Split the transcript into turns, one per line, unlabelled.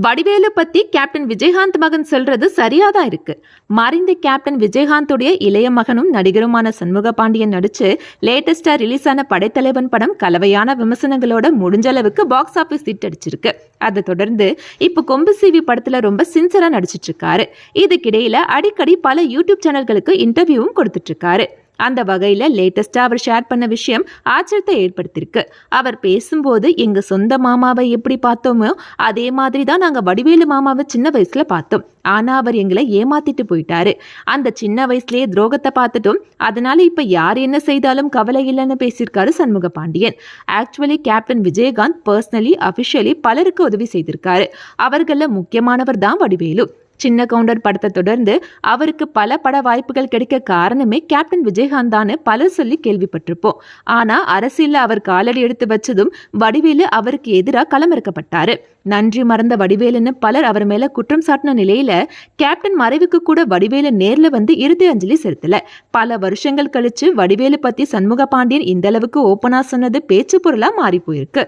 வடிவேலு பத்தி கேப்டன் விஜயகாந்த் மகன் சொல்றது சரியாதான் இருக்கு. மறைந்த கேப்டன் விஜயகாந்துடைய இளைய மகனும் நடிகருமான சண்முக பாண்டியன் நடிச்சு லேட்டஸ்டா ரிலீஸ் ஆன படைத்தலைவன் படம் கலவையான விமர்சனங்களோட முடிஞ்ச அளவுக்கு பாக்ஸ் ஆபீஸ் ஹிட் அடிச்சிருக்கு. அதை தொடர்ந்து இப்ப கொம்பு சிவி படத்துல ரொம்ப சின்சரா நடிச்சிட்டு இருக்காரு. இதுக்கிடையில அடிக்கடி பல யூடியூப் சேனல்களுக்கு இன்டர்வியூவும் கொடுத்துட்டு இருக்காரு. அந்த வகையில லேட்டஸ்டா அவர் ஷேர் பண்ண விஷயம் ஆச்சரியத்தை ஏற்படுத்தியிருக்கு. அவர் பேசும்போது எங்க சொந்த மாமாவை எப்படி பார்த்தோமோ அதே மாதிரி தான் நாங்க வடிவேலு மாமாவை சின்ன வயசுல பார்த்தோம். ஆனா அவர் எங்களை ஏமாத்திட்டு போயிட்டாரு. அந்த சின்ன வயசுலயே துரோகத்தை பார்த்துட்டோம். அதனால இப்ப யார் என்ன செய்தாலும் கவலை இல்லைன்னு பேசியிருக்காரு Shanmuga Pandian. Actually captain Vijayakanth personally officially பலருக்கு உதவி செய்திருக்காரு. அவர்கள முக்கியமானவர் தான் வடிவேலு. சின்ன கவுண்டர் படத்தை தொடர்ந்து அவருக்கு பல பட வாய்ப்புகள் கிடைக்க காரணமே கேப்டன் விஜயகாந்த் தான் பலர் சொல்லி கேள்விப்பட்டிருப்போம். ஆனா அரசியல்ல அவர் காலடி எடுத்து வச்சதும் வடிவேலு அவருக்கு எதிராக களமிறக்கப்பட்டாரு. நன்றி மறந்த வடிவேலுன்னு பலர் அவர் மேல குற்றம் சாட்டின நிலையில கேப்டன் மறைவுக்கு கூட வடிவேலு நேர்ல வந்து இறுதி அஞ்சலி செலுத்தல. பல வருஷங்கள் கழிச்சு வடிவேலு பத்தி சண்முக பாண்டியன் இந்த அளவுக்கு ஓப்பனா சொன்னது பேச்சு பொருளா மாறி போயிருக்கு.